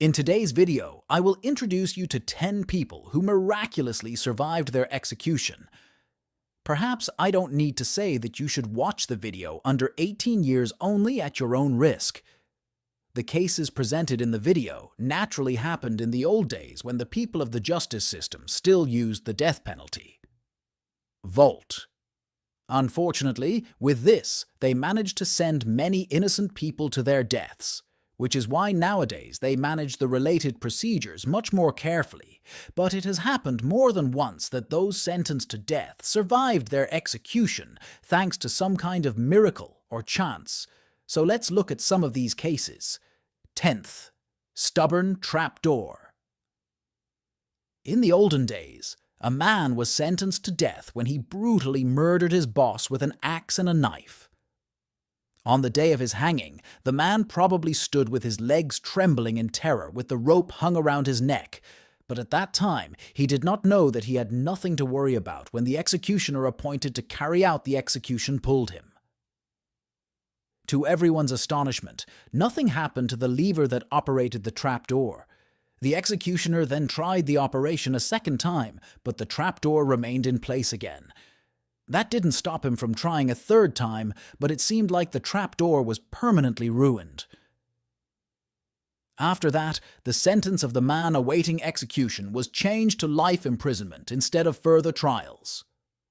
In today's video, I will introduce you to 10 people who miraculously survived their execution. Perhaps I don't need to say that you should watch the video under 18 years only at your own risk. The cases presented in the video naturally happened in the old days when the people of the justice system still used the death penalty. Vault. Unfortunately, with this, they managed to send many innocent people to their deaths, which is why nowadays they manage the related procedures much more carefully. But it has happened more than once that those sentenced to death survived their execution thanks to some kind of miracle or chance. So let's look at some of these cases. 10th. Stubborn trapdoor. In the olden days, a man was sentenced to death when he brutally murdered his boss with an axe and a knife. On the day of his hanging, the man probably stood with his legs trembling in terror with the rope hung around his neck, but at that time he did not know that he had nothing to worry about when the executioner appointed to carry out the execution pulled him. To everyone's astonishment, nothing happened to the lever that operated the trapdoor. The executioner then tried the operation a second time, but the trapdoor remained in place again. That didn't stop him from trying a third time, but it seemed like the trapdoor was permanently ruined. After that, the sentence of the man awaiting execution was changed to life imprisonment instead of further trials.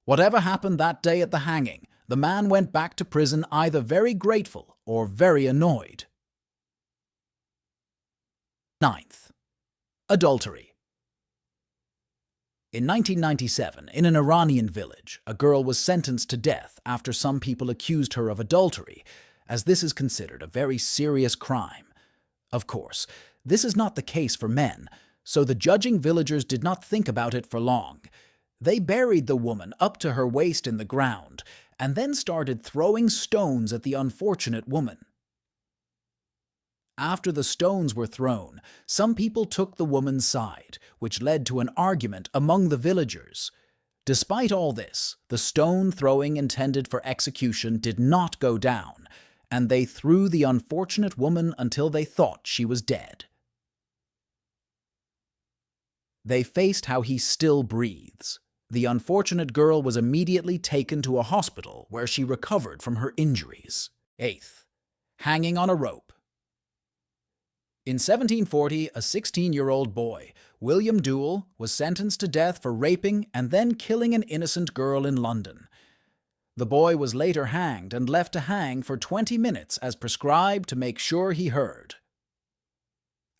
Whatever happened that day at the hanging, the man went back to prison either very grateful or very annoyed. 9th. Adultery. In 1997, in an Iranian village, a girl was sentenced to death after some people accused her of adultery, as this is considered a very serious crime. Of course, this is not the case for men, so the judging villagers did not think about it for long. They buried the woman up to her waist in the ground, and then started throwing stones at the unfortunate woman. After the stones were thrown, some people took the woman's side, which led to an argument among the villagers. Despite all this, the stone throwing intended for execution did not go down, and they threw the unfortunate woman until they thought she was dead. They faced how he still breathes. The unfortunate girl was immediately taken to a hospital where she recovered from her injuries. 8th. Hanging on a rope. In 1740, a 16-year-old boy, William Duell, was sentenced to death for raping and then killing an innocent girl in London. The boy was later hanged and left to hang for 20 minutes as prescribed to make sure he heard.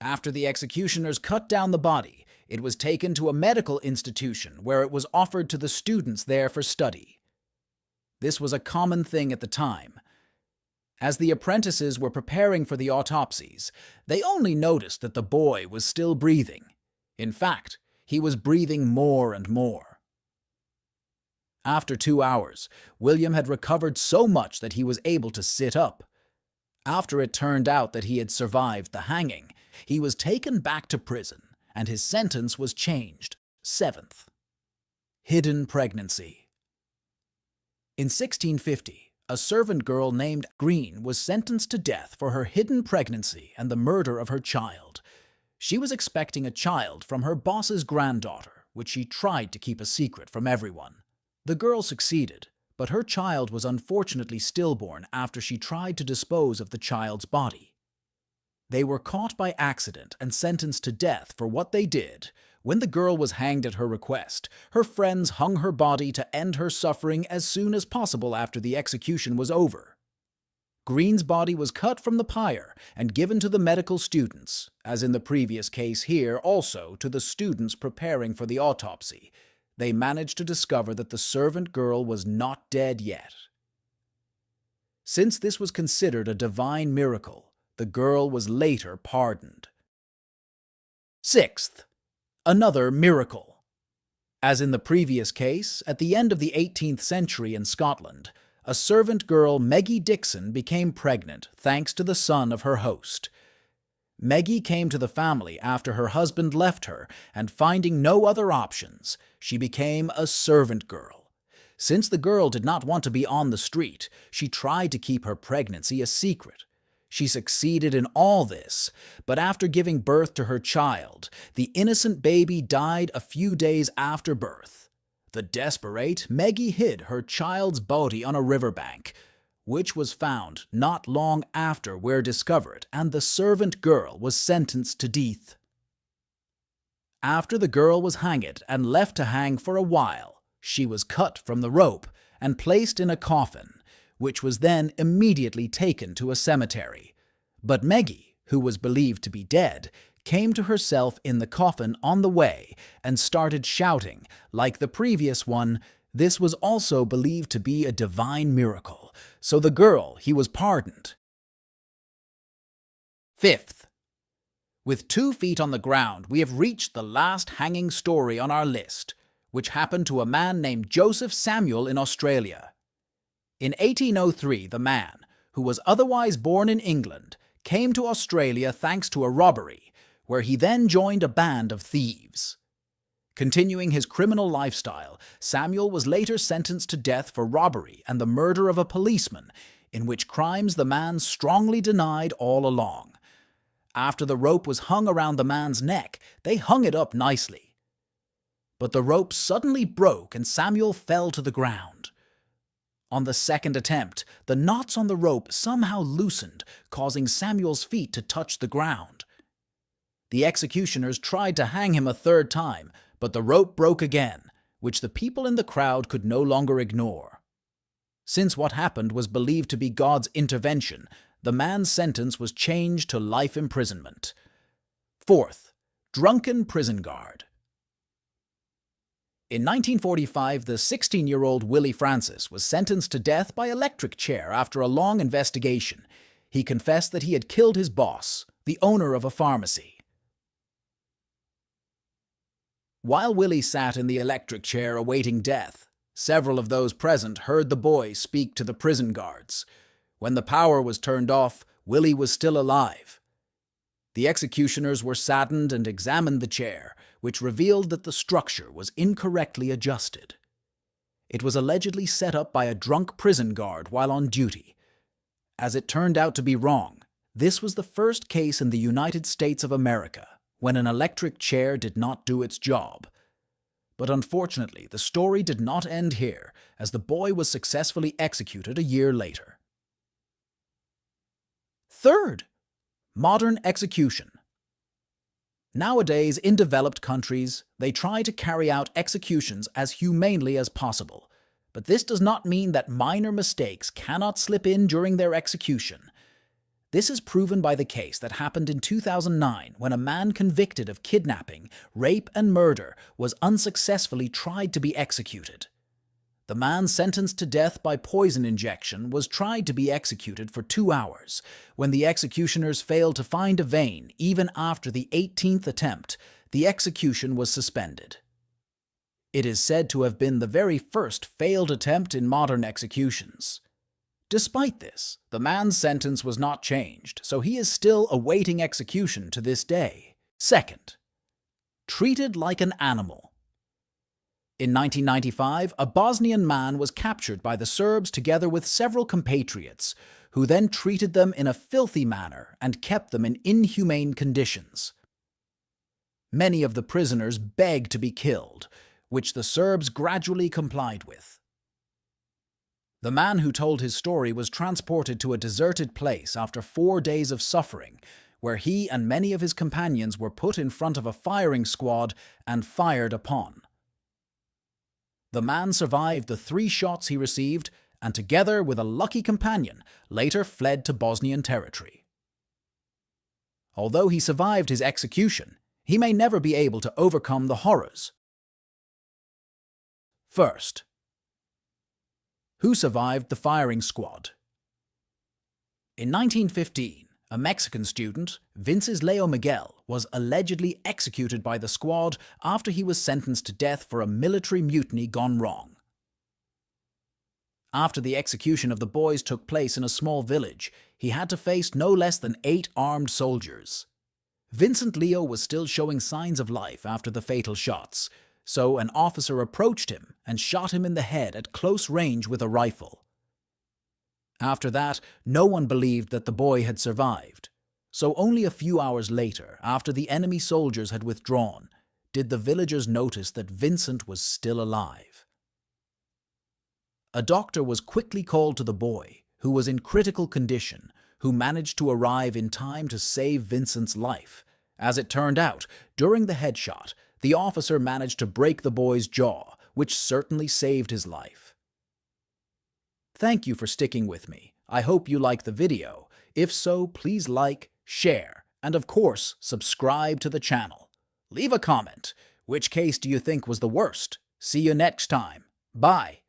After the executioners cut down the body, it was taken to a medical institution where it was offered to the students there for study. This was a common thing at the time. As the apprentices were preparing for the autopsies, they only noticed that the boy was still breathing. In fact, he was breathing more and more. After 2 hours, William had recovered so much that he was able to sit up. After it turned out that he had survived the hanging, he was taken back to prison, and his sentence was changed. 7th. Hidden pregnancy. In 1650, a servant girl named Green was sentenced to death for her hidden pregnancy and the murder of her child. She was expecting a child from her boss's granddaughter, which she tried to keep a secret from everyone. The girl succeeded, but her child was unfortunately stillborn after she tried to dispose of the child's body. They were caught by accident and sentenced to death for what they did. When the girl was hanged at her request, her friends hung her body to end her suffering as soon as possible after the execution was over. Green's body was cut from the pyre and given to the medical students, as in the previous case here also to the students preparing for the autopsy. They managed to discover that the servant girl was not dead yet. Since this was considered a divine miracle, the girl was later pardoned. 6th. Another miracle. As in the previous case, at the end of the 18th century in Scotland, a servant girl, Maggie Dixon, became pregnant thanks to the son of her host. Maggie came to the family after her husband left her, and finding no other options, she became a servant girl. Since the girl did not want to be on the street, she tried to keep her pregnancy a secret. She succeeded in all this, but after giving birth to her child, the innocent baby died a few days after birth. The desperate Maggie hid her child's body on a riverbank, which was found not long after were discovered, and the servant girl was sentenced to death. After the girl was hanged and left to hang for a while, she was cut from the rope and placed in a coffin, which was then immediately taken to a cemetery. But Maggie, who was believed to be dead, came to herself in the coffin on the way and started shouting, like the previous one. This was also believed to be a divine miracle, so the girl, he was pardoned. Fifth, with 2 feet on the ground, we have reached the last hanging story on our list, which happened to a man named Joseph Samuel in Australia. In 1803, the man, who was otherwise born in England, came to Australia thanks to a robbery, where he then joined a band of thieves. Continuing his criminal lifestyle, Samuel was later sentenced to death for robbery and the murder of a policeman, in which crimes the man strongly denied all along. After the rope was hung around the man's neck, they hung it up nicely. But the rope suddenly broke and Samuel fell to the ground. On the second attempt, the knots on the rope somehow loosened, causing Samuel's feet to touch the ground. The executioners tried to hang him a third time, but the rope broke again, which the people in the crowd could no longer ignore. Since what happened was believed to be God's intervention, the man's sentence was changed to life imprisonment. Fourth, drunken prison guard. In 1945, the 16-year-old Willie Francis was sentenced to death by electric chair after a long investigation. He confessed that he had killed his boss, the owner of a pharmacy. While Willie sat in the electric chair awaiting death, several of those present heard the boy speak to the prison guards. When the power was turned off, Willie was still alive. The executioners were saddened and examined the chair, which revealed that the structure was incorrectly adjusted. It was allegedly set up by a drunk prison guard while on duty. As it turned out to be wrong, this was the first case in the United States of America when an electric chair did not do its job. But unfortunately, the story did not end here, as the boy was successfully executed a year later. Third, modern execution. Nowadays, in developed countries, they try to carry out executions as humanely as possible, but this does not mean that minor mistakes cannot slip in during their execution. This is proven by the case that happened in 2009 when a man convicted of kidnapping, rape, and murder was unsuccessfully tried to be executed. The man sentenced to death by poison injection was tried to be executed for 2 hours. When the executioners failed to find a vein, even after the 18th attempt, the execution was suspended. It is said to have been the very first failed attempt in modern executions. Despite this, the man's sentence was not changed, so he is still awaiting execution to this day. Second, treated like an animal. In 1995, a Bosnian man was captured by the Serbs together with several compatriots, who then treated them in a filthy manner and kept them in inhumane conditions. Many of the prisoners begged to be killed, which the Serbs gradually complied with. The man who told his story was transported to a deserted place after 4 days of suffering, where he and many of his companions were put in front of a firing squad and fired upon. The man survived the 3 shots he received and, together with a lucky companion, later fled to Bosnian territory. Although he survived his execution, he may never be able to overcome the horrors. First, who survived the firing squad? In 1915, a Mexican student, Wenceslao Miguel, was allegedly executed by the squad after he was sentenced to death for a military mutiny gone wrong. After the execution of the boys took place in a small village, he had to face no less than 8 armed soldiers. Vincent Leo was still showing signs of life after the fatal shots, so an officer approached him and shot him in the head at close range with a rifle. After that, no one believed that the boy had survived. So only a few hours later, after the enemy soldiers had withdrawn, did the villagers notice that Vincent was still alive. A doctor was quickly called to the boy, who was in critical condition, who managed to arrive in time to save Vincent's life. As it turned out, during the headshot, the officer managed to break the boy's jaw, which certainly saved his life. Thank you for sticking with me. I hope you liked the video. If so, please like, share, and of course, subscribe to the channel. Leave a comment. Which case do you think was the worst? See you next time. Bye.